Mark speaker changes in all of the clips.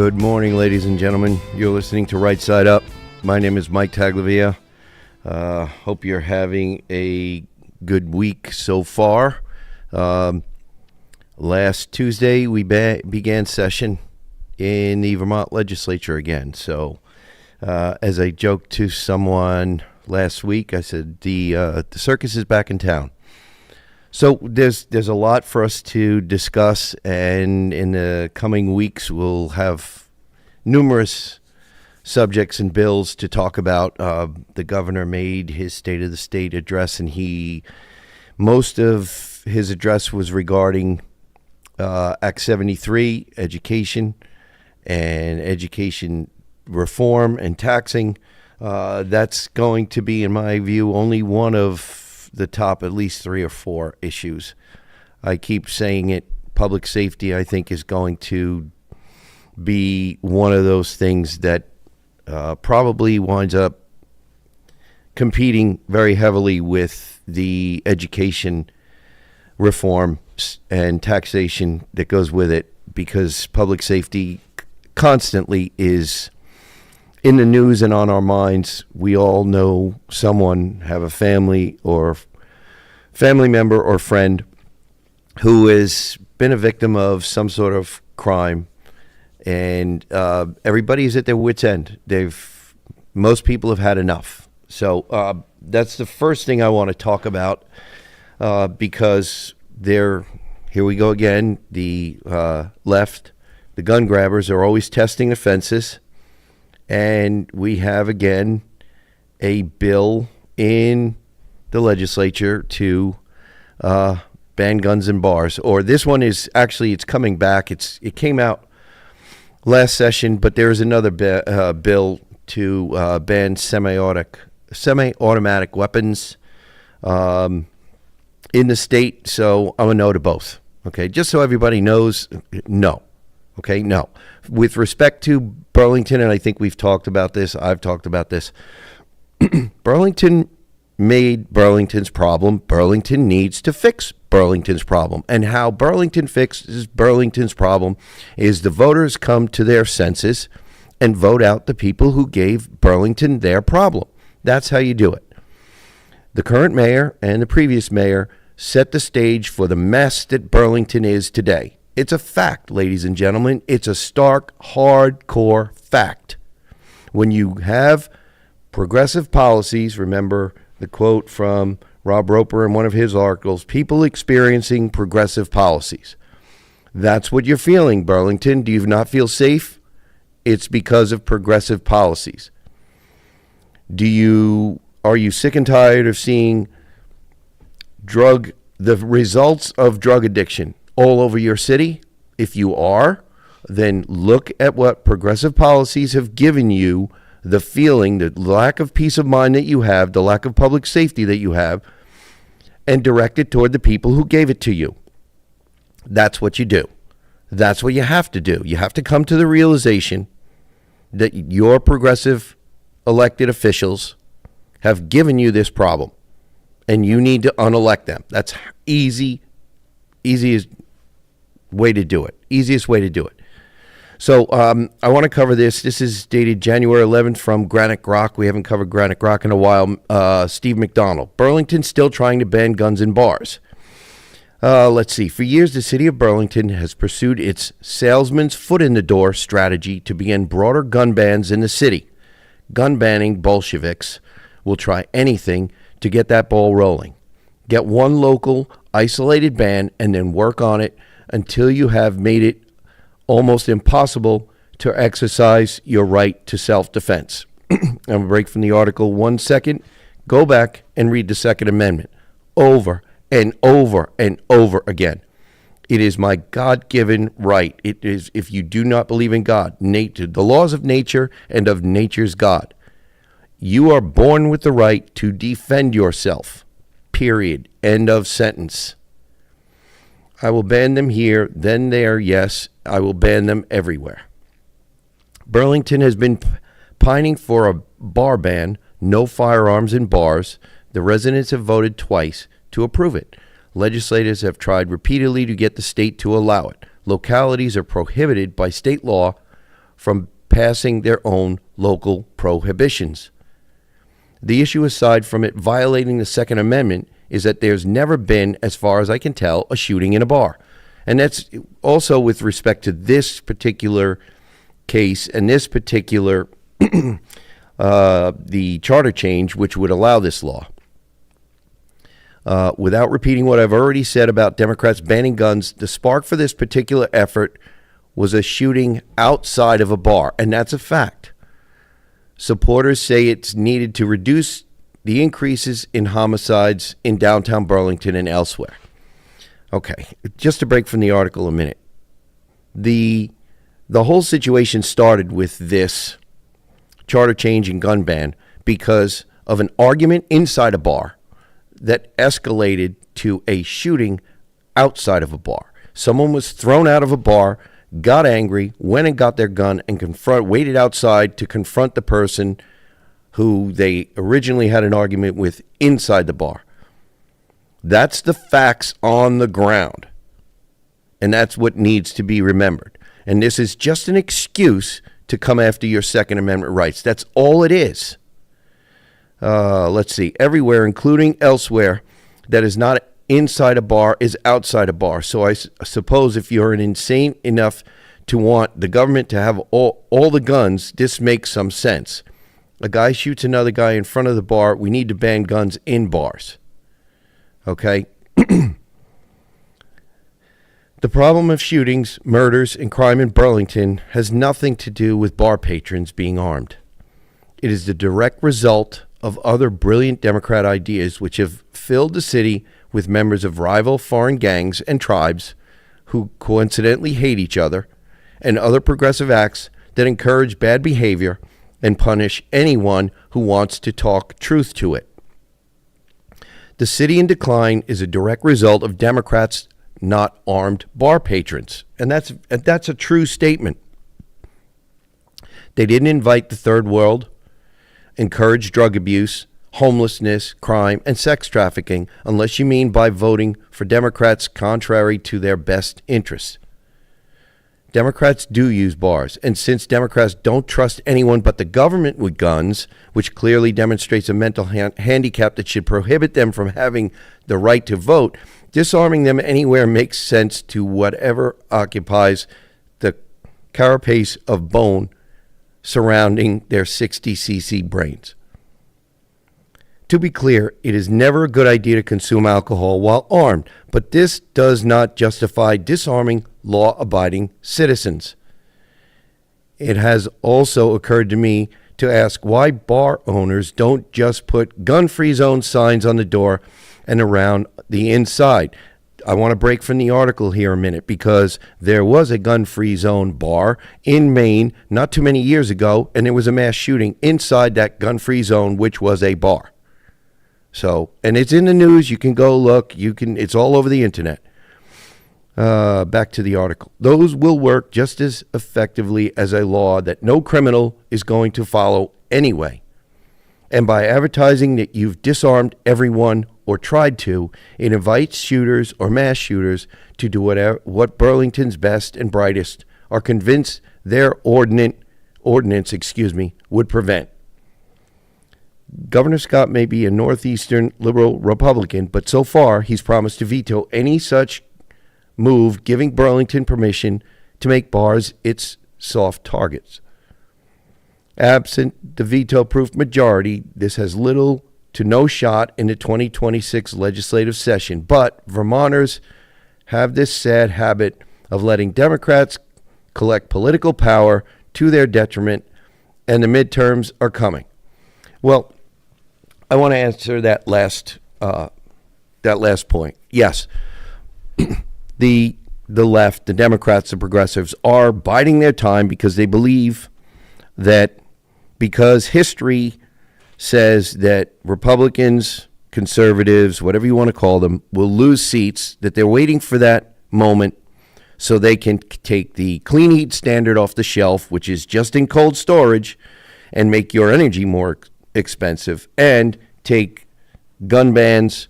Speaker 1: Good morning, ladies and gentlemen. You're listening to Right Side Up. My name is Mike Taglavia. Hope you're having a good week so far. Last Tuesday, we began session in the Vermont legislature again. So, as I joked to someone last week, I said the circus is back in town. So there's a lot for us to discuss, and in the coming weeks we'll have numerous subjects and bills to talk about. The governor made his State of the State address, and most of his address was regarding Act 73, education and education reform and taxing. That's going to be, in my view, only one of the top at least 3 or 4 issues. I keep saying it. Public safety, I think, is going to be one of those things that probably winds up competing very heavily with the education reform and taxation that goes with it, because public safety constantly is in the news and on our minds. We all know someone, have a family or family member or friend who has been a victim of some sort of crime, and everybody's at their wit's end. Most people have had enough. So that's the first thing I want to talk about, because here we go again. The left, the gun grabbers, are always testing the fences. And we have, again, a bill in the legislature to ban guns in bars. Or this one is actually, it's coming back. It came out last session, but there is another bill to ban semi-automatic weapons in the state. So I'm a no to both. Okay, just so everybody knows, no. Okay, no. With respect to Burlington, and I think we've talked about this, I've talked about this, Burlington made Burlington's problem. Burlington needs to fix Burlington's problem. And how Burlington fixes Burlington's problem is the voters come to their senses and vote out the people who gave Burlington their problem. That's how you do it. The current mayor and the previous mayor set the stage for the mess that Burlington is today. It's a fact, ladies and gentlemen. It's a stark, hardcore fact. When you have progressive policies, remember the quote from Rob Roper in one of his articles, people experiencing progressive policies. That's what you're feeling, Burlington. Do you not feel safe? It's because of progressive policies. Are you sick and tired of seeing the results of drug addiction all over your city? If you are, then look at what progressive policies have given you, the feeling, the lack of peace of mind that you have, the lack of public safety that you have, and direct it toward the people who gave it to you. That's what you do. That's what you have to do. You have to come to the realization that your progressive elected officials have given you this problem, and you need to unelect them. That's easiest way to do it. Easiest way to do it. So I want to cover this. This is dated January 11th from Granite Grok. We haven't covered Granite Grok in a while. Steve McDonald. Burlington still trying to ban guns in bars. Let's see. For years, the city of Burlington has pursued its salesman's foot in the door strategy to begin broader gun bans in the city. Gun banning Bolsheviks will try anything to get that ball rolling. Get one local isolated ban and then work on it until you have made it almost impossible to exercise your right to self-defense. I'm going to break from the article 1 second. Go back and read the Second Amendment over and over and over again. It is my God-given right. It is, if you do not believe in God, nature, the laws of nature and of nature's God, you are born with the right to defend yourself. Period. End of sentence. I will ban them here, then there, yes. I will ban them everywhere. Burlington has been pining for a bar ban, no firearms in bars. The residents have voted twice to approve it. Legislators have tried repeatedly to get the state to allow it. Localities are prohibited by state law from passing their own local prohibitions. The issue, aside from it violating the Second Amendment, is that there's never been, as far as I can tell, a shooting in a bar. And that's also with respect to this particular case and this particular the charter change, which would allow this law. Without repeating what I've already said about Democrats banning guns, the spark for this particular effort was a shooting outside of a bar, and that's a fact. Supporters say it's needed to reduce the increases in homicides in downtown Burlington and elsewhere. Okay, just to break from the article a minute. The whole situation started with this charter change and gun ban because of an argument inside a bar that escalated to a shooting outside of a bar. Someone was thrown out of a bar, got angry, went and got their gun, and waited outside to confront the person who they originally had an argument with inside the bar. That's the facts on the ground. And that's what needs to be remembered. And this is just an excuse to come after your Second Amendment rights. That's all it is. Let's see. Everywhere, including elsewhere, that is not inside a bar is outside a bar. So I suppose if you're insane enough to want the government to have all the guns, this makes some sense. A guy shoots another guy in front of the bar. We need to ban guns in bars. Okay? The problem of shootings, murders, and crime in Burlington has nothing to do with bar patrons being armed. It is the direct result of other brilliant Democrat ideas which have filled the city with members of rival foreign gangs and tribes who coincidentally hate each other, and other progressive acts that encourage bad behavior and punish anyone who wants to talk truth to it. The city in decline is a direct result of Democrats not armed bar patrons. And that's a true statement. They didn't invite the third world, encourage drug abuse, homelessness, crime, and sex trafficking, unless you mean by voting for Democrats contrary to their best interests. Democrats do use bars, and since Democrats don't trust anyone but the government with guns, which clearly demonstrates a mental handicap that should prohibit them from having the right to vote, disarming them anywhere makes sense to whatever occupies the carapace of bone surrounding their 60cc brains. To be clear, it is never a good idea to consume alcohol while armed, but this does not justify disarming law-abiding citizens. It has also occurred to me to ask why bar owners don't just put gun-free zone signs on the door and around the inside. I want to break from the article here a minute because there was a gun-free zone bar in Maine not too many years ago, and there was a mass shooting inside that gun-free zone, which was a bar. So, and it's in the news. You can go look. It's all over the internet. Back to the article. Those will work just as effectively as a law that no criminal is going to follow anyway. And by advertising that you've disarmed everyone or tried to, it invites shooters or mass shooters to do what Burlington's best and brightest are convinced their ordinance would prevent. Governor Scott may be a northeastern liberal Republican, but so far he's promised to veto any such move giving Burlington permission to make bars its soft targets. Absent the veto-proof majority, this has little to no shot in the 2026 legislative session, but Vermonters have this sad habit of letting Democrats collect political power to their detriment, and the midterms are coming. Well, I want to answer that last point. Yes, the left, the Democrats, the progressives are biding their time because they believe that because history says that Republicans, conservatives, whatever you want to call them, will lose seats, that they're waiting for that moment so they can take the clean heat standard off the shelf, which is just in cold storage, and make your energy more expensive, and take gun bans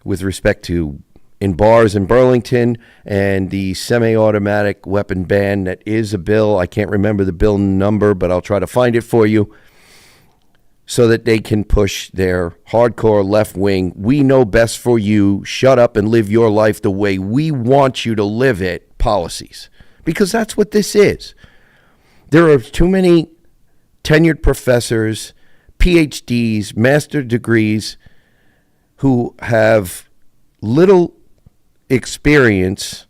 Speaker 1: with respect to in bars in Burlington, and the semi-automatic weapon ban that is a bill. I can't remember the bill number, but I'll try to find it for you, so that they can push their hardcore left wing, we know best for you, shut up and live your life the way we want you to live it policies. Because that's what this is. There are too many tenured professors, PhDs, master degrees, who have little experience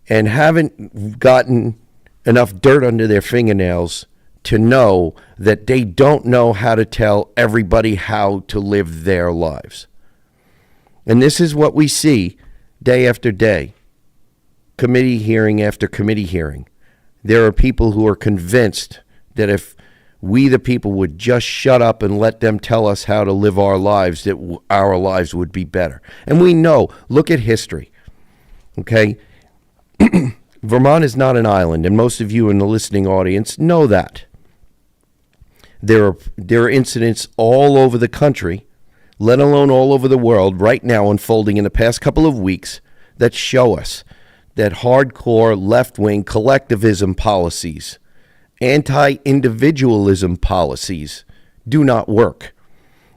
Speaker 1: and haven't gotten enough dirt under their fingernails to know that they don't know how to tell everybody how to live their lives. And this is what we see day after day, committee hearing after committee hearing. There are people who are convinced that if we, the people, would just shut up and let them tell us how to live our lives, that our lives would be better. And we know, look at history, okay? Vermont is not an island, and most of you in the listening audience know that. There are incidents all over the country, let alone all over the world, right now unfolding in the past couple of weeks, that show us that hardcore left-wing collectivism policies, anti-individualism policies do not work,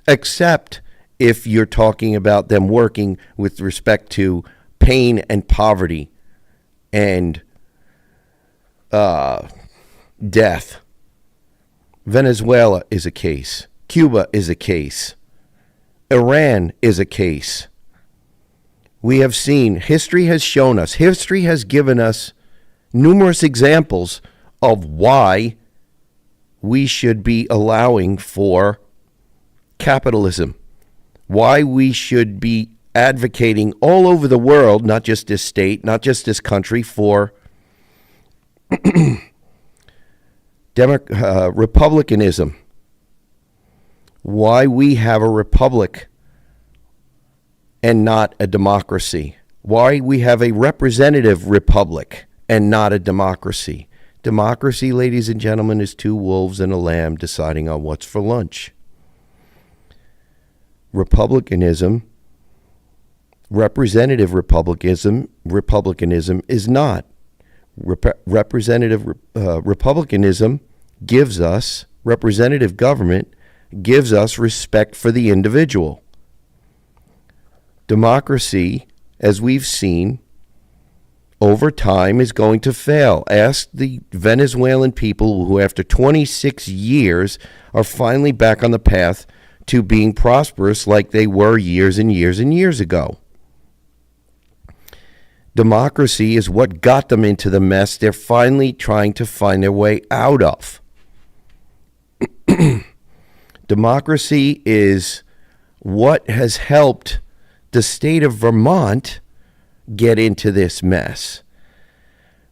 Speaker 1: except if you're talking about them working with respect to pain and poverty and death. Venezuela is a case. Cuba is a case. Iran is a case. We have seen, history has shown us, history has given us numerous examples of why we should be allowing for capitalism, why we should be advocating all over the world, not just this state, not just this country, for republicanism, why we have a republic and not a democracy, why we have a representative republic and not a democracy. Democracy, ladies and gentlemen, is two wolves and a lamb deciding on what's for lunch. Republicanism, representative republicanism is not. Representative republicanism gives us, representative government gives us respect for the individual. Democracy, as we've seen, over time is going to fail. Ask the Venezuelan people who, after 26 years, are finally back on the path to being prosperous like they were years and years and years ago. Democracy is what got them into the mess they're finally trying to find their way out of. Democracy is what has helped the state of Vermont get into this mess.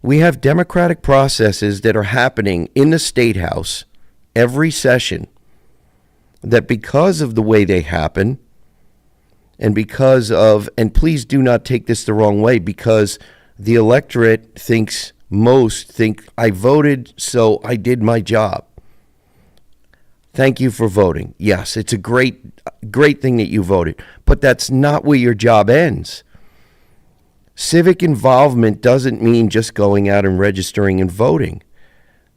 Speaker 1: We have democratic processes that are happening in the State House every session that, because of the way they happen, and because of, and please do not take this the wrong way, because the electorate thinks, most think, I voted, so I did my job. Thank you for voting. Yes, it's a great thing that you voted, but that's not where your job ends. Civic involvement doesn't mean just going out and registering and voting.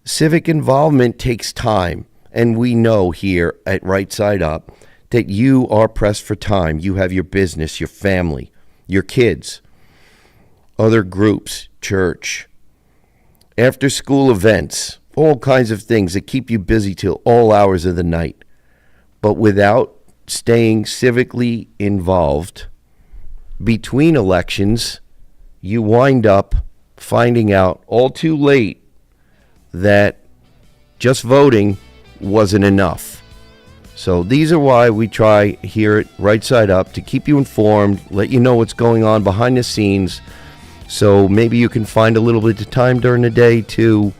Speaker 1: Civic involvement takes time, and we know here at Right Side Up that you are pressed for time. You have your business, your family, your kids, other groups, church, after-school events, all kinds of things that keep you busy till all hours of the night. But without staying civically involved between elections, you wind up finding out all too late that just voting wasn't enough. So these are why we try here at Right Side Up to keep you informed, let you know what's going on behind the scenes, so maybe you can find a little bit of time during the day to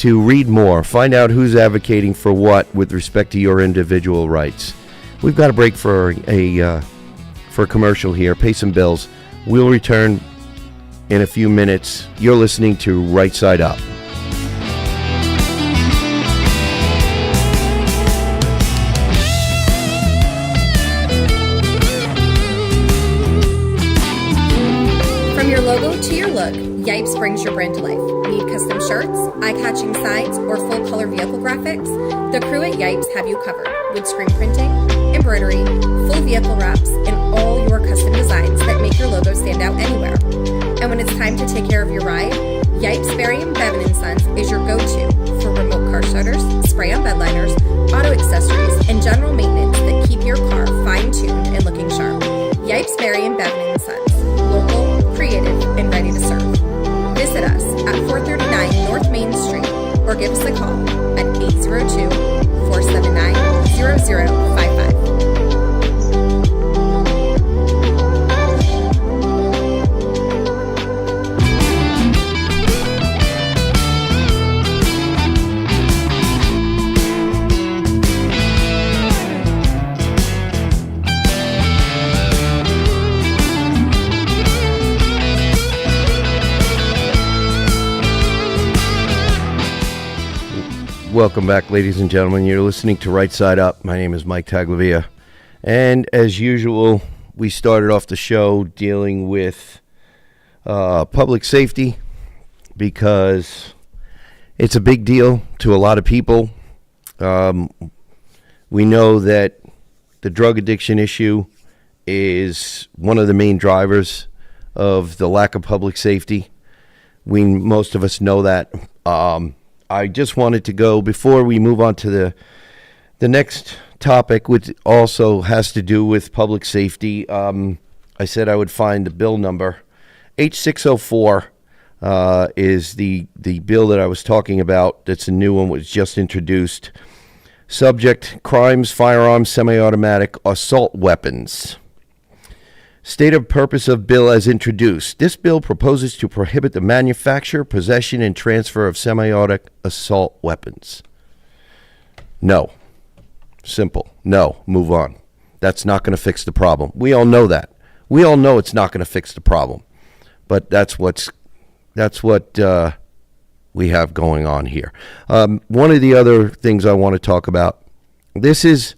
Speaker 1: read more, find out who's advocating for what with respect to your individual rights. We've got a break for a commercial here, pay some bills. We'll return in a few minutes. You're listening to Right Side Up.
Speaker 2: brings your brand to life. Need custom shirts, eye-catching signs, or full-color vehicle graphics? The crew at Yipes have you covered with screen printing, embroidery, full vehicle wraps, and all your custom designs that make your logo stand out anywhere. And when it's time to take care of your ride, Yipes, Berry & Bevan & Sons is your go-to for remote car starters, spray-on bed liners, auto accessories, and general maintenance that keep your car fine-tuned and looking sharp. Yipes, Berry & Bevan & Sons. Local, creative, and ready to serve. Visit us at 439 North Main Street or give us a call at 802-479-0055.
Speaker 1: Welcome back, ladies and gentlemen. You're listening to Right Side Up. My name is Mike Taglavia. And as usual, we started off the show dealing with public safety because it's a big deal to a lot of people. We know that the drug addiction issue is one of the main drivers of the lack of public safety. Most of us know that. I just wanted to go, before we move on to the next topic, which also has to do with public safety. I said I would find the bill number. H604 is the bill that I was talking about. That's a new one, was just introduced. Subject: crimes, firearms, semi-automatic, assault weapons. Stated purpose of bill as introduced. This bill proposes to prohibit the manufacture, possession, and transfer of semi-automatic assault weapons. No. Simple. No. Move on. That's not going to fix the problem. We all know that. We all know it's not going to fix the problem. But that's what we have going on here. One of the other things I want to talk about. This is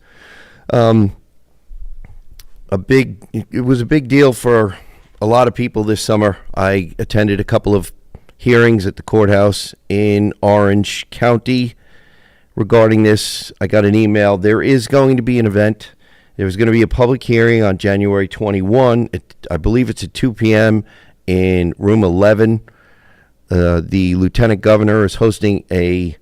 Speaker 1: it was a big deal for a lot of people this summer. I attended a couple of hearings at the courthouse in Orange County regarding this. I got an email. There is going to be an event. There's going to be a public hearing on January 21. I believe it's at 2 p.m. in room 11. The lieutenant governor is hosting a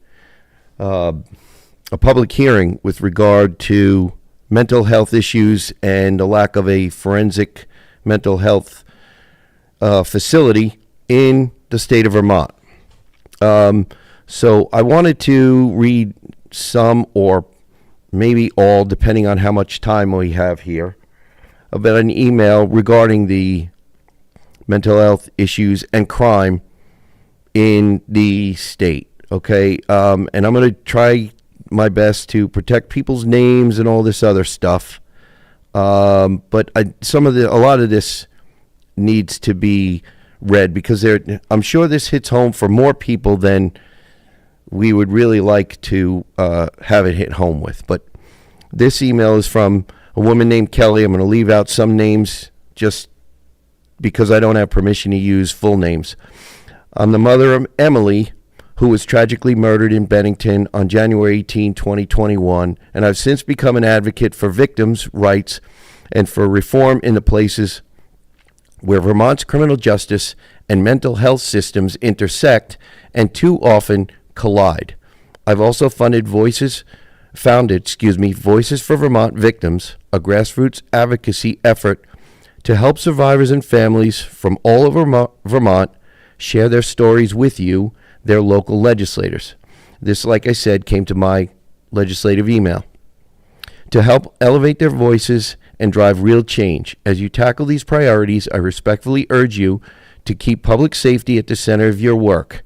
Speaker 1: public hearing with regard to mental health issues and the lack of a forensic mental health facility in the state of Vermont. So I wanted to read some, or maybe all, depending on how much time we have here, about an email regarding the mental health issues and crime in the state. Okay, and I'm going to try my best to protect people's names and all this other stuff. But a lot of this needs to be read because I'm sure this hits home for more people than we would really like to have it hit home with. But this email is from a woman named Kelly. I'm going to leave out some names just because I don't have permission to use full names. I'm the mother of Emily, who was tragically murdered in Bennington on January 18, 2021, and I've since become an advocate for victims' rights and for reform in the places where Vermont's criminal justice and mental health systems intersect and too often collide. I've also founded Voices for Vermont Victims, a grassroots advocacy effort to help survivors and families from all over Vermont share their stories with you, their local legislators. This, like I said, came to my legislative email. To help elevate their voices and drive real change. As you tackle these priorities, I respectfully urge you to keep public safety at the center of your work.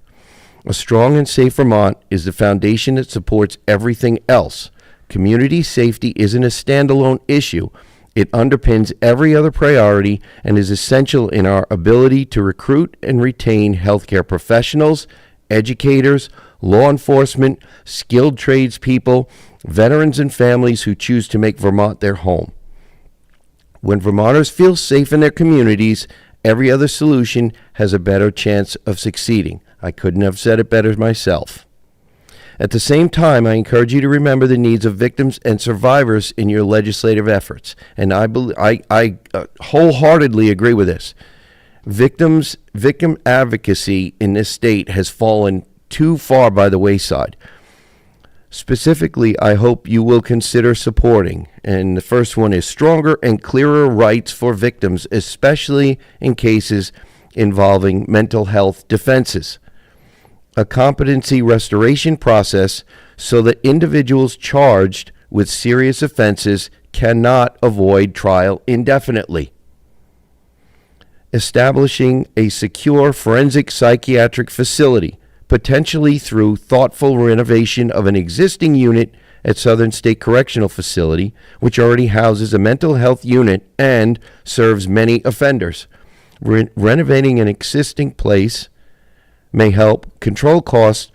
Speaker 1: A strong and safe Vermont is the foundation that supports everything else. Community safety isn't a standalone issue. It underpins every other priority and is essential in our ability to recruit and retain healthcare professionals, educators, law enforcement, skilled tradespeople, veterans, and families who choose to make Vermont their home. When Vermonters feel safe in their communities, every other solution has a better chance of succeeding. I couldn't have said it better myself. At the same time, I encourage you to remember the needs of victims and survivors in your legislative efforts. And I wholeheartedly agree with this. Victim advocacy in this state has fallen too far by the wayside. Specifically, I hope you will consider supporting, and the first one is stronger and clearer rights for victims, especially in cases involving mental health defenses. A competency restoration process so that individuals charged with serious offenses cannot avoid trial indefinitely. Establishing a secure forensic psychiatric facility, potentially through thoughtful renovation of an existing unit at Southern State Correctional Facility, which already houses a mental health unit and serves many offenders. Renovating an existing place may help control costs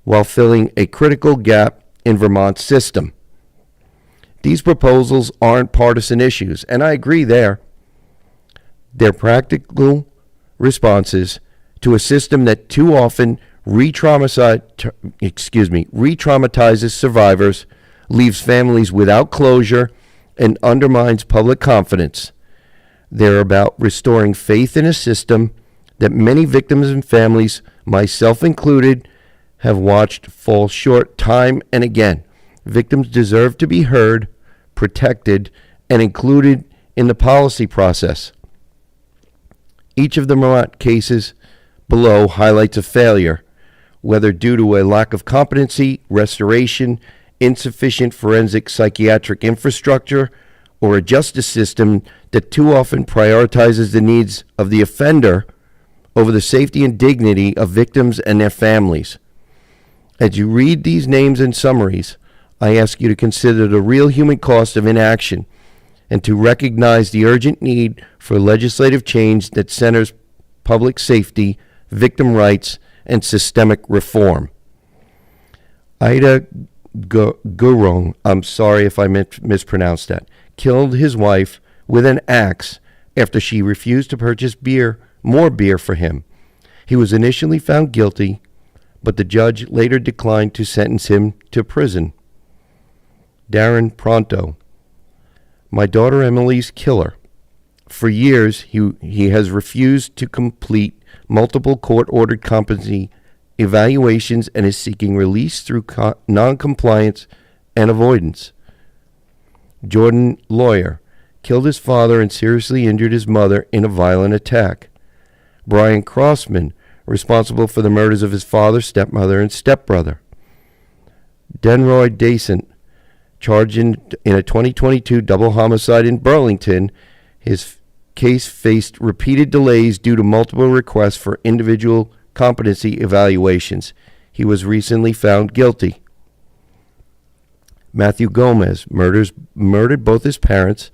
Speaker 1: while filling a critical gap in Vermont's system. These proposals aren't partisan issues, and I agree there. They're practical responses to a system that too often re-traumatizes survivors, leaves families without closure, and undermines public confidence. They're about restoring faith in a system that many victims and families, myself included, have watched fall short time and again. Victims deserve to be heard, protected, and included in the policy process. Each of the Vermont cases below highlights a failure, whether due to a lack of competency, restoration, insufficient forensic psychiatric infrastructure, or a justice system that too often prioritizes the needs of the offender over the safety and dignity of victims and their families. As you read these names and summaries, I ask you to consider the real human cost of inaction and to recognize the urgent need for legislative change that centers public safety, victim rights, and systemic reform. Ida Gurung, I'm sorry if I mispronounced that, killed his wife with an axe after she refused to purchase more beer for him. He was initially found guilty, but the judge later declined to sentence him to prison. Darren Pronto, my daughter Emily's killer. For years, he has refused to complete multiple court-ordered competency evaluations and is seeking release through non-compliance and avoidance. Jordan Lawyer killed his father and seriously injured his mother in a violent attack. Brian Crossman, responsible for the murders of his father, stepmother, and stepbrother. Denroy Dasent, charged in a 2022 double homicide in Burlington. His case faced repeated delays due to multiple requests for individual competency evaluations. He was recently found guilty. Matthew Gomez murdered both his parents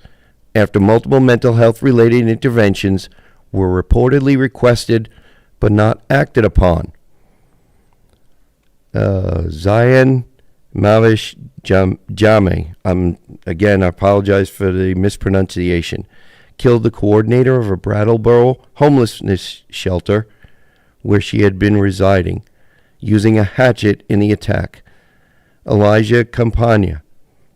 Speaker 1: after multiple mental health related interventions were reportedly requested but not acted upon. Zion Mavish Jame, I apologize for the mispronunciation, killed the coordinator of a Brattleboro homelessness shelter where she had been residing, using a hatchet in the attack. Elijah Campagna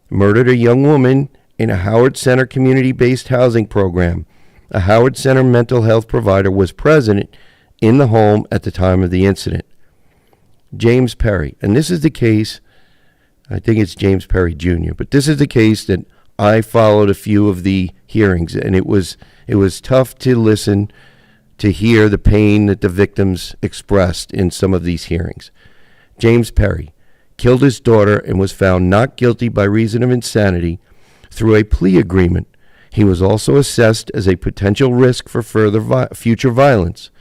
Speaker 1: murdered a young woman in a Howard Center community-based housing program. A Howard Center mental health provider was present in the home at the time of the incident. James Perry, and this is the case, I think it's James Perry Jr., but this is the case that I followed a few of the hearings, and it was tough to listen to hear the pain that the victims expressed in some of these hearings. James Perry killed his daughter and was found not guilty by reason of insanity through a plea agreement. He was also assessed as a potential risk for further future violence.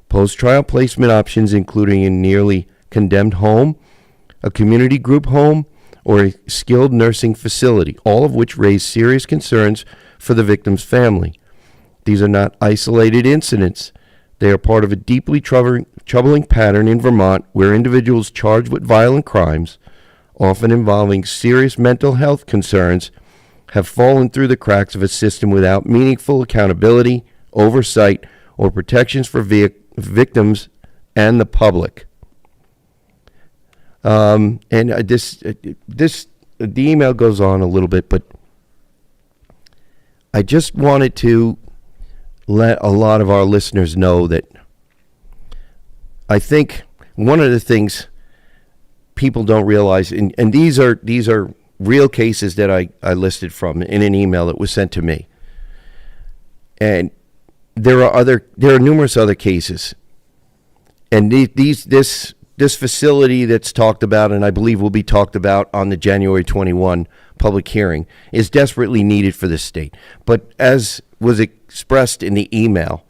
Speaker 1: Post-trial placement options, including a nearly condemned home, a community group home, or a skilled nursing facility, all of which raise serious concerns for the victim's family. These are not isolated incidents. They are part of a deeply troubling pattern in Vermont where individuals charged with violent crimes, often involving serious mental health concerns, have fallen through the cracks of a system without meaningful accountability, oversight, or protections for victims and the public. The email goes on a little bit, but I just wanted to let a lot of our listeners know that I think one of the things people don't realize, and these are real cases that I listed from in an email that was sent to me, and there are numerous other cases, and this facility that's talked about, and I believe will be talked about on the January 21 public hearing, is desperately needed for this state. But as was expressed in the email,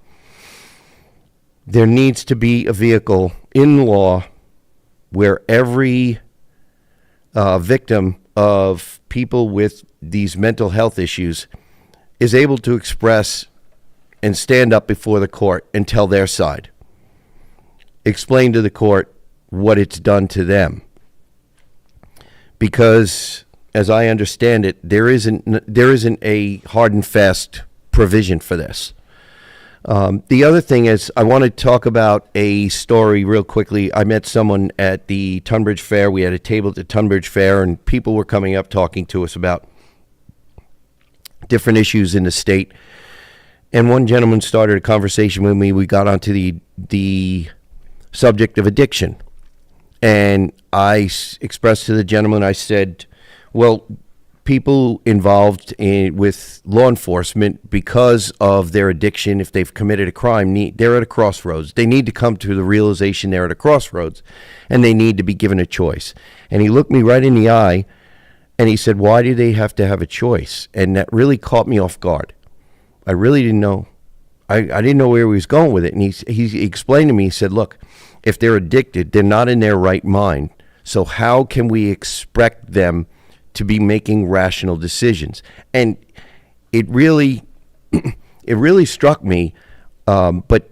Speaker 1: there needs to be a vehicle in law where every victim of people with these mental health issues is able to express and stand up before the court and tell their side. Explain to the court what it's done to them. Because, as I understand it, there isn't a hard and fast provision for this. The other thing is, I want to talk about a story real quickly. I met someone at the Tunbridge Fair. We had a table at the Tunbridge Fair, and people were coming up talking to us about different issues in the state. And one gentleman started a conversation with me. We got onto the subject of addiction. And I expressed to the gentleman, I said, well, people involved with law enforcement, because of their addiction, if they've committed a crime, they're at a crossroads. They need to come to the realization they're at a crossroads, and they need to be given a choice. And he looked me right in the eye, and he said, why do they have to have a choice? And that really caught me off guard. I really didn't know. I didn't know where he was going with it. And he explained to me, he said, look, if they're addicted, they're not in their right mind. So how can we expect them to be making rational decisions? And it really struck me. But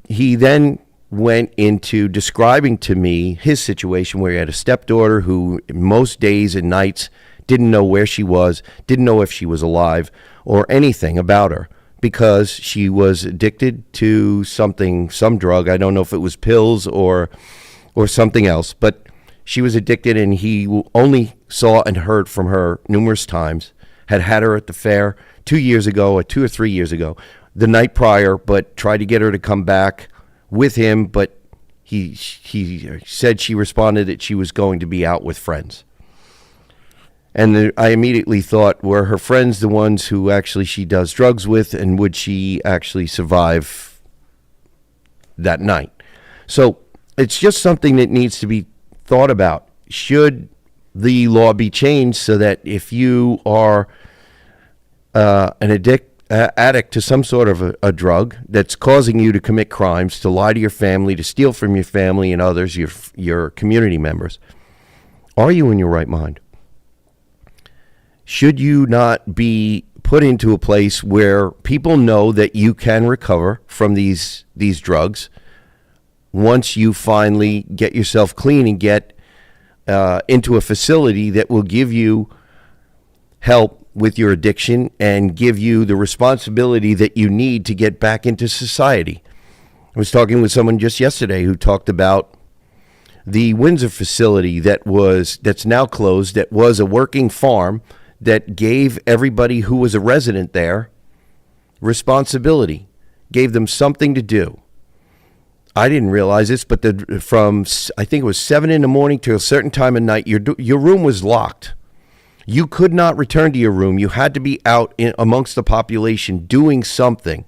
Speaker 1: he then went into describing to me his situation, where he had a stepdaughter who most days and nights didn't know where she was, didn't know if she was alive or anything about her, because she was addicted to something, some drug. I don't know if it was pills or something else, but she was addicted, and he only saw and heard from her numerous times, had her at the fair 2 years ago, or 2 or 3 years ago, the night prior, but tried to get her to come back with him, but he said she responded that she was going to be out with friends. And I immediately thought, were her friends the ones who actually she does drugs with, and would she actually survive that night? So it's just something that needs to be thought about. Should the law be changed so that if you are an addict to some sort of a drug that's causing you to commit crimes, to lie to your family, to steal from your family and others, your community members, are you in your right mind? Should you not be put into a place where people know that you can recover from these drugs once you finally get yourself clean and get into a facility that will give you help with your addiction and give you the responsibility that you need to get back into society? I was talking with someone just yesterday who talked about the Windsor facility that's now closed, that was a working farm that gave everybody who was a resident there responsibility, gave them something to do. I didn't realize this, but from I think it was 7 a.m. to a certain time of night, your room was locked. You could not return to your room. You had to be out amongst the population doing something.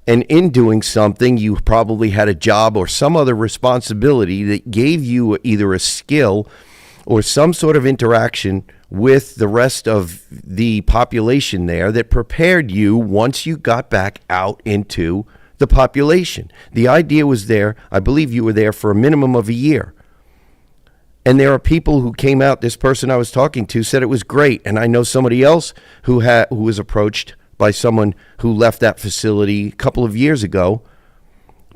Speaker 1: And in doing something, you probably had a job or some other responsibility that gave you either a skill or some sort of interaction with the rest of the population there that prepared you once you got back out into the population. The idea was there. I believe you were there for a minimum of a year. And there are people who came out. This person I was talking to said it was great. And I know somebody else who was approached by someone who left that facility a couple of years ago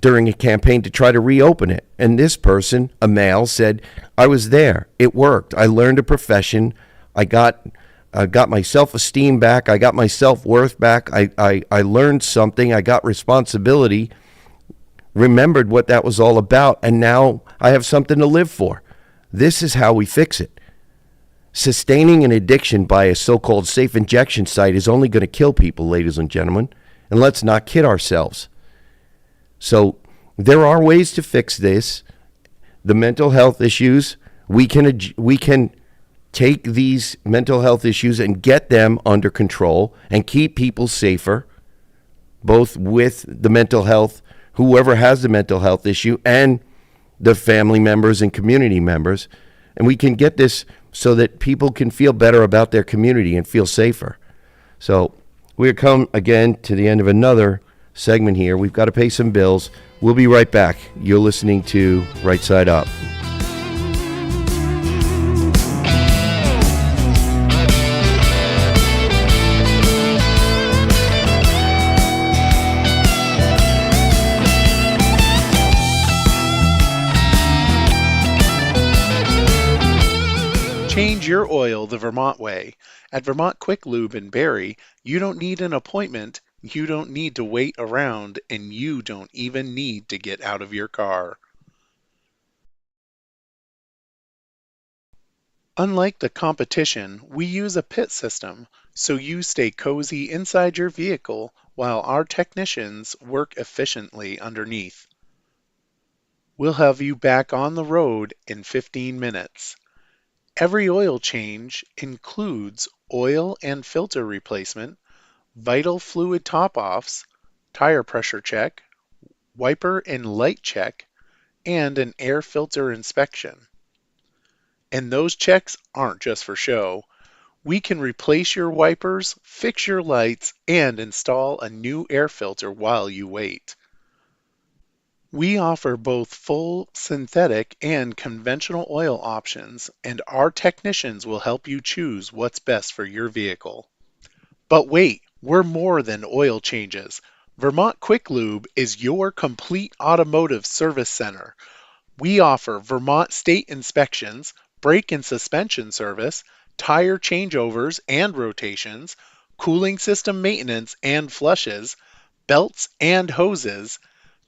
Speaker 1: during a campaign to try to reopen it. And this person, a male, said, I was there. It worked. I learned a profession. I got got my self-esteem back. I got my self-worth back. I learned something. I got responsibility, remembered what that was all about, and now I have something to live for. This is how we fix it. Sustaining an addiction by a so-called safe injection site is only going to kill people, ladies and gentlemen. And let's not kid ourselves. So there are ways to fix this. The mental health issues, we can take these mental health issues and get them under control and keep people safer, both with the mental health, whoever has the mental health issue, and the family members and community members. And we can get this so that people can feel better about their community and feel safer. So we're come again to the end of another segment here. We've got to pay some bills. We'll be right back. You're listening to Right Side Up.
Speaker 3: Change your oil the Vermont way. At Vermont Quick Lube in Barrie, you don't need an appointment, you don't need to wait around, and you don't even need to get out of your car. Unlike the competition, we use a pit system, so you stay cozy inside your vehicle while our technicians work efficiently underneath. We'll have you back on the road in 15 minutes. Every oil change includes oil and filter replacement, vital fluid top-offs, tire pressure check, wiper and light check, and an air filter inspection. And those checks aren't just for show. We can replace your wipers, fix your lights, and install a new air filter while you wait. We offer both full synthetic and conventional oil options, and our technicians will help you choose what's best for your vehicle. But wait, we're more than oil changes. Vermont Quick Lube is your complete automotive service center. We offer Vermont state inspections, brake and suspension service, tire changeovers and rotations, cooling system maintenance and flushes, belts and hoses,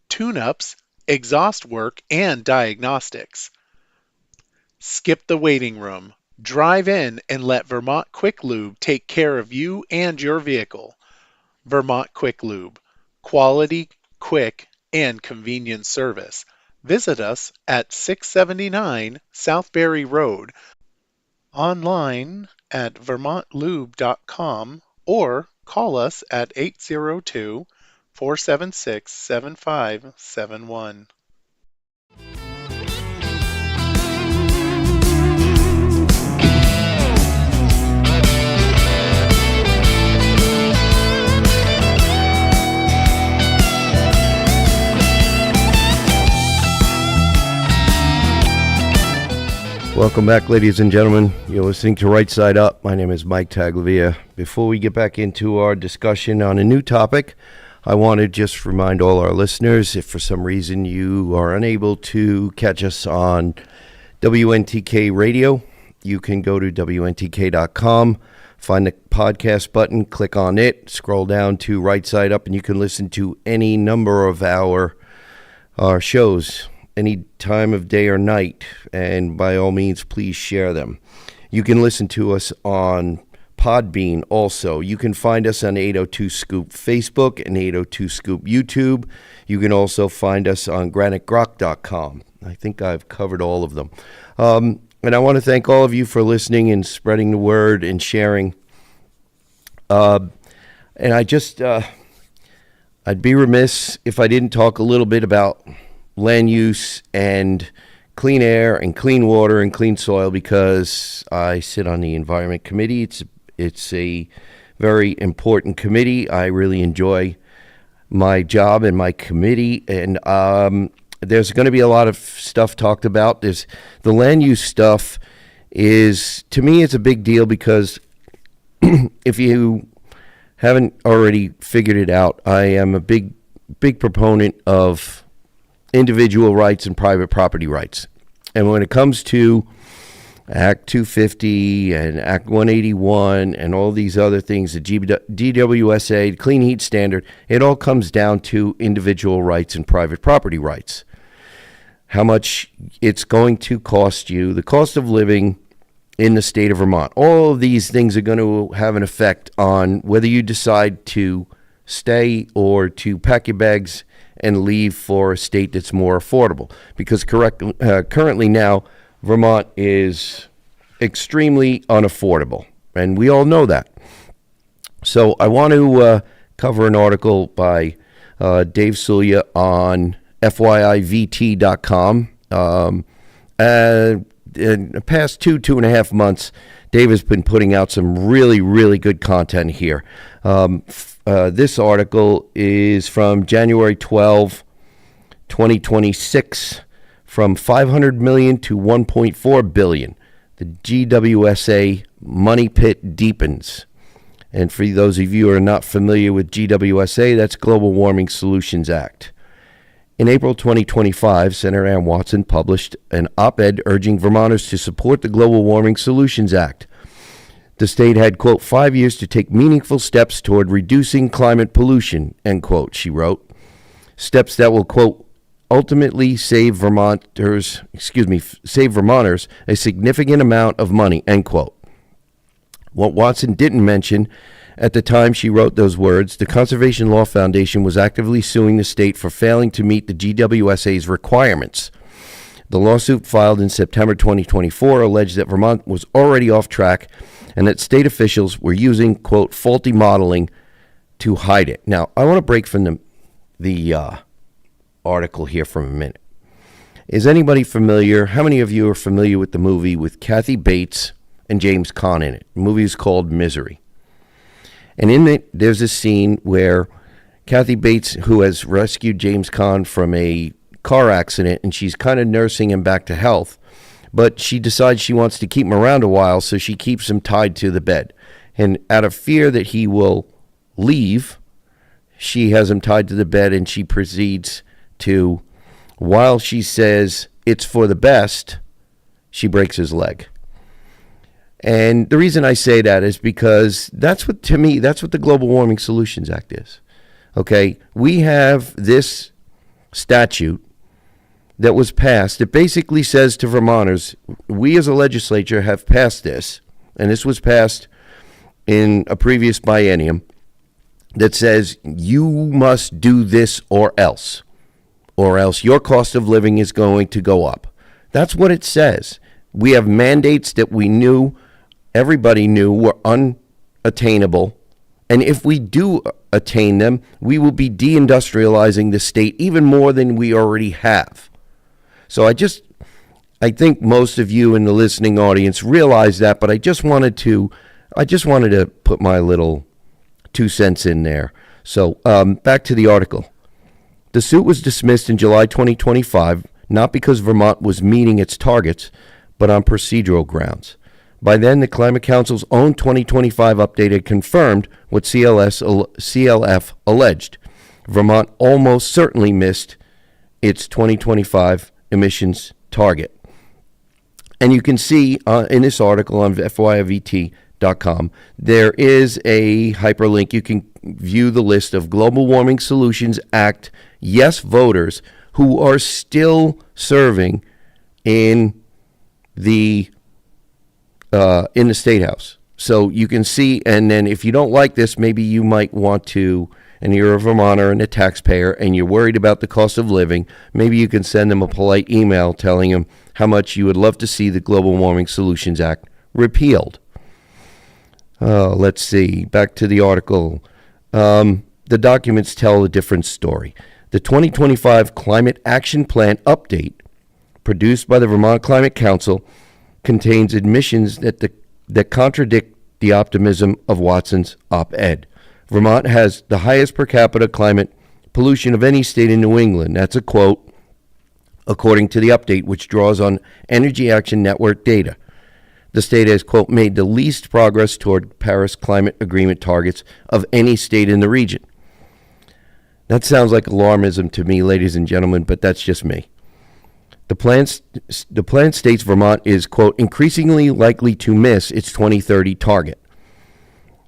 Speaker 3: tune-ups, exhaust work, and diagnostics. Skip the waiting room. Drive in and let Vermont Quick Lube take care of you and your vehicle. Vermont Quick Lube. Quality, quick, and convenient service. Visit us at 679 South Barrie Road, online at vermontlube.com, or call us at 802-476-7571.
Speaker 1: Welcome back, ladies and gentlemen. You're listening to Right Side Up. My name is Mike Taglavia. Before we get back into our discussion on a new topic, I want to just remind all our listeners, if for some reason you are unable to catch us on WNTK Radio, you can go to WNTK.com, find the podcast button, click on it, scroll down to Right Side Up, and you can listen to any number of our shows any time of day or night, and by all means, please share them. You can listen to us on Podbean also. You can find us on 802 Scoop Facebook and 802 Scoop YouTube. You can also find us on granitegrok.com. I think I've covered all of them. And I want to thank all of you for listening and spreading the word and sharing. And I just, I'd be remiss if I didn't talk a little bit about land use and clean air and clean water and clean soil, because I sit on the Environment Committee. It's a very important committee. I really enjoy my job and my committee, and there's going to be a lot of stuff talked about. There's the land use stuff is, to me, it's a big deal, because if you haven't already figured it out, I am a big proponent of individual rights and private property rights. And when it comes to Act 250 and Act 181 and all these other things, the DWSA, Clean Heat Standard, it all comes down to individual rights and private property rights. How much it's going to cost you, the cost of living in the state of Vermont. All of these things are going to have an effect on whether you decide to stay or to pack your bags and leave for a state that's more affordable. Because currently now, Vermont is extremely unaffordable, and we all know that. So I want to cover an article by Dave Sulia on FYIVT.com. In the past two and a half months, Dave has been putting out some really, really good content here. This article is from January 12, 2026. From $500 million to $1.4 billion, the GWSA money pit deepens. And for those of you who are not familiar with GWSA, that's Global Warming Solutions Act. In April 2025, Senator Ann Watson published an op-ed urging Vermonters to support the Global Warming Solutions Act. The state had, quote, 5 years to take meaningful steps toward reducing climate pollution, end quote, she wrote. Steps that will, quote, ultimately save Vermonters a significant amount of money, end quote. What Watson didn't mention at the time she wrote those words, the Conservation Law Foundation was actively suing the state for failing to meet the GWSA's requirements. The lawsuit filed in September 2024 alleged that Vermont was already off track and that state officials were using, quote, faulty modeling to hide it. Now, I want to break from the article here for a minute. Is anybody familiar? How many of you are familiar with the movie with Kathy Bates and James Caan in it? The movie is called Misery. And in it, there's a scene where Kathy Bates, who has rescued James Caan from a car accident, and she's kind of nursing him back to health, but she decides she wants to keep him around a while, so she keeps him tied to the bed. And out of fear that he will leave, she has him tied to the bed, and she proceeds to, while she says it's for the best, she breaks his leg. And the reason I say that is because that's what the Global Warming Solutions Act is. Okay, we have this statute that was passed. It basically says to Vermonters, we as a legislature have passed this, and this was passed in a previous biennium, that says you must do this or else your cost of living is going to go up. That's what it says. We have mandates that everybody knew were unattainable, and if we do attain them, we will be deindustrializing the state even more than we already have. So I think most of you in the listening audience realize that, but I just wanted to put my little 2 cents in there. So back to the article. The suit was dismissed in July 2025, not because Vermont was meeting its targets, but on procedural grounds. By then, the Climate Council's own 2025 update had confirmed what CLF alleged. Vermont almost certainly missed its 2025 emissions target. And you can see in this article on FYIVT.com, there is a hyperlink. You can view the list of Global Warming Solutions Act yes voters who are still serving in the State House. So you can see, and then if you don't like this, maybe you might want to, and you're a Vermonter and a taxpayer, and you're worried about the cost of living, maybe you can send them a polite email telling them how much you would love to see the Global Warming Solutions Act repealed. Let's see, back to the article. The documents tell a different story. The 2025 Climate Action Plan update, produced by the Vermont Climate Council, contains admissions that contradict the optimism of Watson's op-ed. Vermont has the highest per capita climate pollution of any state in New England. That's a quote, according to the update, which draws on Energy Action Network data. The state has, quote, made the least progress toward Paris Climate Agreement targets of any state in the region. That sounds like alarmism to me, ladies and gentlemen, but that's just me. The plan states Vermont is, quote, increasingly likely to miss its 2030 target.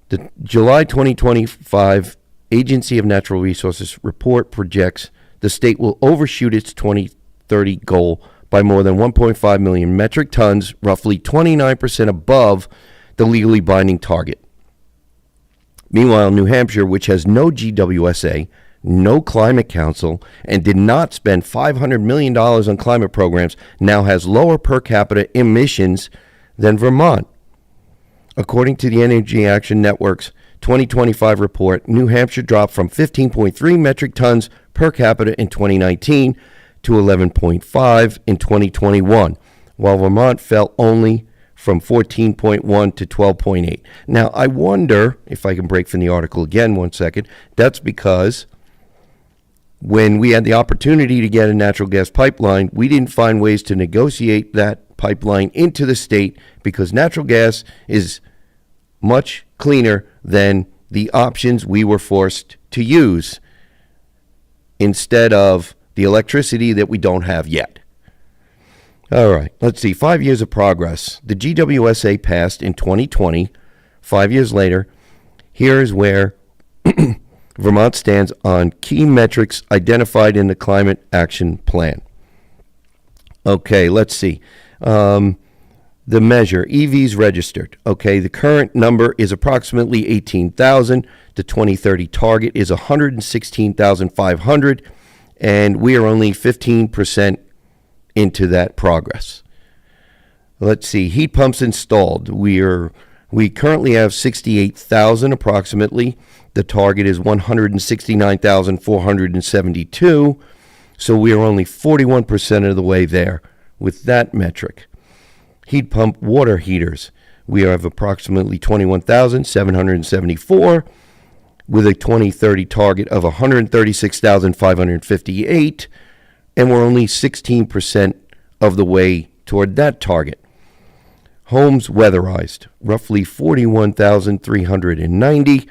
Speaker 1: The July 2025 Agency of Natural Resources report projects the state will overshoot its 2030 goal by more than 1.5 million metric tons, roughly 29% above the legally binding target. Meanwhile, New Hampshire, which has no GWSA, no climate council, and did not spend $500 million on climate programs, now has lower per capita emissions than Vermont. According to the Energy Action Network's 2025 report, New Hampshire dropped from 15.3 metric tons per capita in 2019 to 11.5 in 2021, while Vermont fell only from 14.1 to 12.8. Now, I wonder if I can break from the article again 1 second. That's because when we had the opportunity to get a natural gas pipeline, we didn't find ways to negotiate that pipeline into the state because natural gas is much cleaner than the options we were forced to use instead of the electricity that we don't have yet. All right, let's see. 5 years of progress. The GWSA passed in 2020. 5 years later, here's where Vermont stands on key metrics identified in the Climate Action Plan. Okay, let's see. The measure, EVs registered. Okay, the current number is approximately 18,000. The 2030 target is 116,500, and we are only 15% into that progress. Let's see, heat pumps installed. We currently have 68,000 approximately. The target is 169,472. So we are only 41% of the way there with that metric. Heat pump water heaters. We have approximately 21,774 with a 2030 target of 136,558. And we're only 16% of the way toward that target. Homes weatherized, roughly 41,390.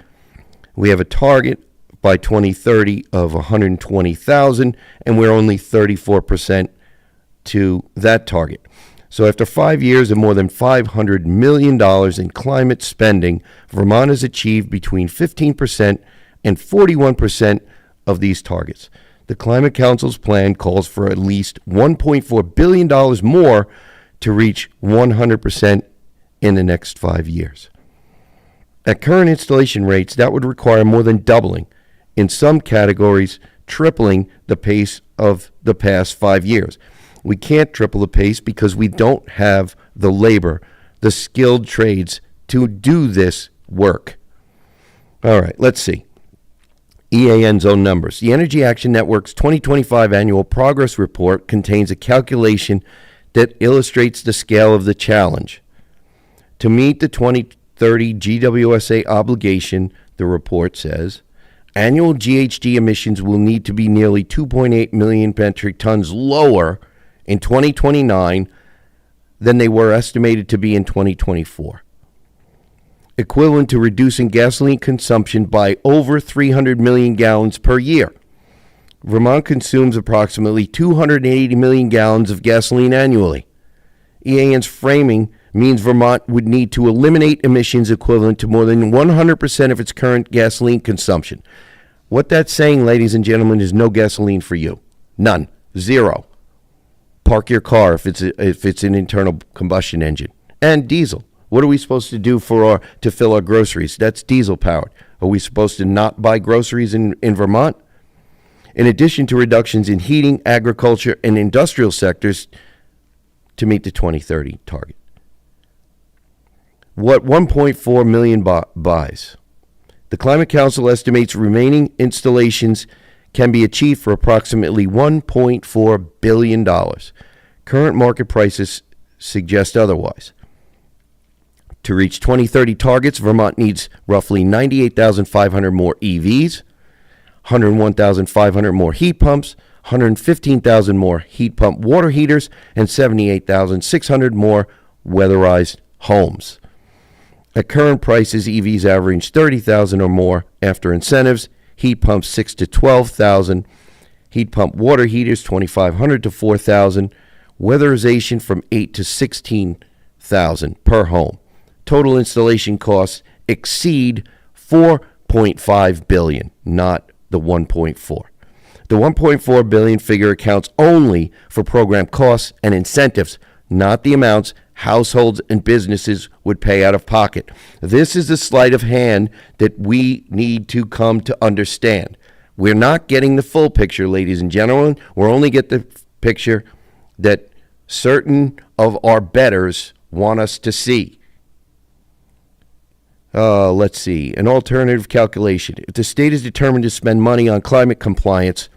Speaker 1: We have a target by 2030 of 120,000, and we're only 34% to that target. So after 5 years of more than $500 million in climate spending, Vermont has achieved between 15% and 41% of these targets. The Climate Council's plan calls for at least $1.4 billion more to reach 100% in the next 5 years. At current installation rates, that would require more than doubling, in some categories, tripling the pace of the past 5 years. We can't triple the pace because we don't have the labor, the skilled trades to do this work. All right, let's see. EAN's own numbers. The Energy Action Network's 2025 Annual Progress Report contains a calculation that illustrates the scale of the challenge. To meet the 2030 GWSA obligation, the report says, annual GHG emissions will need to be nearly 2.8 million metric tons lower in 2029 than they were estimated to be in 2024. Equivalent to reducing gasoline consumption by over 300 million gallons per year. Vermont consumes approximately 280 million gallons of gasoline annually. EAN's framing means Vermont would need to eliminate emissions equivalent to more than 100% of its current gasoline consumption. What that's saying, ladies and gentlemen, is no gasoline for you. None. Zero. Park your car if it's an internal combustion engine. And diesel. What are we supposed to do to fill our groceries? That's diesel powered. Are we supposed to not buy groceries in Vermont? In addition to reductions in heating, agriculture, and industrial sectors to meet the 2030 target. What 1.4 million buys? The Climate Council estimates remaining installations can be achieved for approximately $1.4 billion. Current market prices suggest otherwise. To reach 2030 targets, Vermont needs roughly 98,500 more EVs, 101,500 more heat pumps, 115,000 more heat pump water heaters, and 78,600 more weatherized homes. At current prices, EVs average 30,000 or more after incentives, heat pumps 6 to 12,000, heat pump water heaters 2,500 to 4,000, Weatherization from 8 to 16,000 per home. Total installation costs exceed 4.5 billion, not the 1.4. The 1.4 billion figure accounts only for program costs and incentives, not the amounts households and businesses would pay out of pocket. This is the sleight of hand that we need to come to understand. We're not getting the full picture, ladies and gentlemen. We're only get the picture that certain of our betters want us to see. Let's see. An alternative calculation. If the state is determined to spend money on climate compliance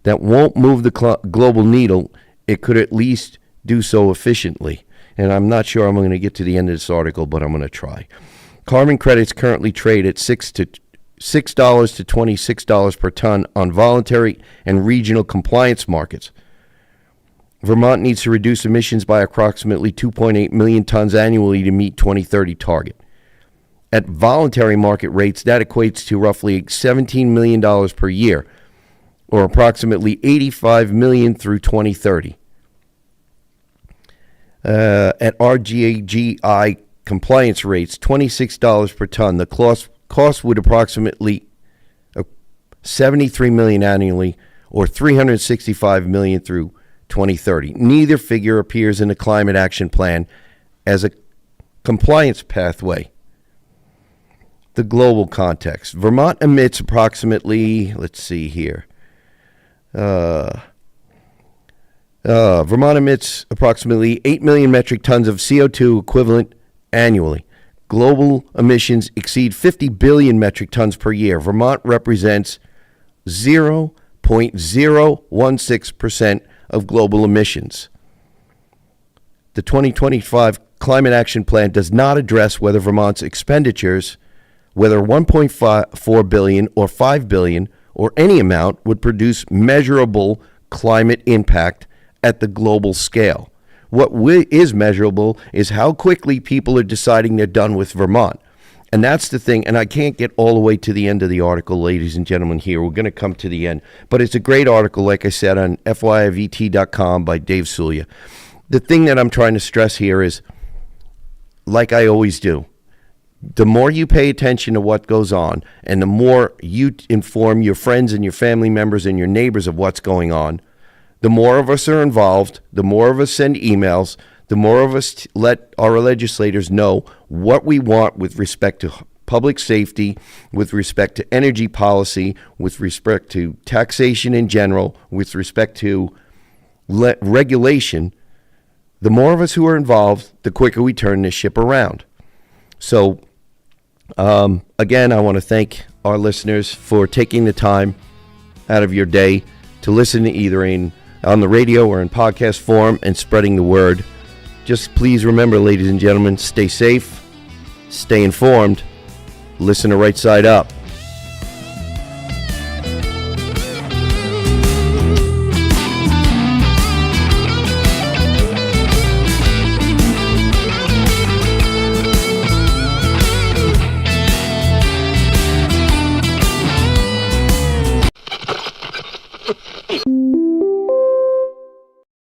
Speaker 1: that won't move the global needle, it could at least do so efficiently. And I'm not sure I'm going to get to the end of this article, but I'm going to try. Carbon credits currently trade at $6 to $26 per ton on voluntary and regional compliance markets. Vermont needs to reduce emissions by approximately 2.8 million tons annually to meet 2030 target. At voluntary market rates, that equates to roughly $17 million per year, or approximately $85 million through 2030. At RGGI compliance rates, $26 per ton, the cost would approximately $73 million annually, or $365 million through 2030. Neither figure appears in the Climate Action Plan as a compliance pathway. The global context. Vermont emits approximately, Vermont emits approximately 8 million metric tons of CO2 equivalent annually. Global emissions exceed 50 billion metric tons per year. Vermont represents 0.016% of global emissions. The 2025 Climate Action Plan does not address whether Vermont's expenditures, whether 1.4 billion or 5 billion or any amount, would produce measurable climate impact at the global scale. What is measurable is how quickly people are deciding they're done with Vermont. And that's the thing, and I can't get all the way to the end of the article, ladies and gentlemen, here. We're going to come to the end. But it's a great article, like I said, on FYIVT.com by Dave Sulia. The thing that I'm trying to stress here is, like I always do, the more you pay attention to what goes on, and the more you inform your friends and your family members and your neighbors of what's going on, the more of us are involved, the more of us send emails, the more of us let our legislators know what we want with respect to public safety, with respect to energy policy, with respect to taxation in general, with respect to regulation. The more of us who are involved, the quicker we turn this ship around. So, again, I want to thank our listeners for taking the time out of your day to listen to either on the radio or in podcast form and spreading the word. Just please remember, ladies and gentlemen, stay safe, stay informed, listen to Right Side Up.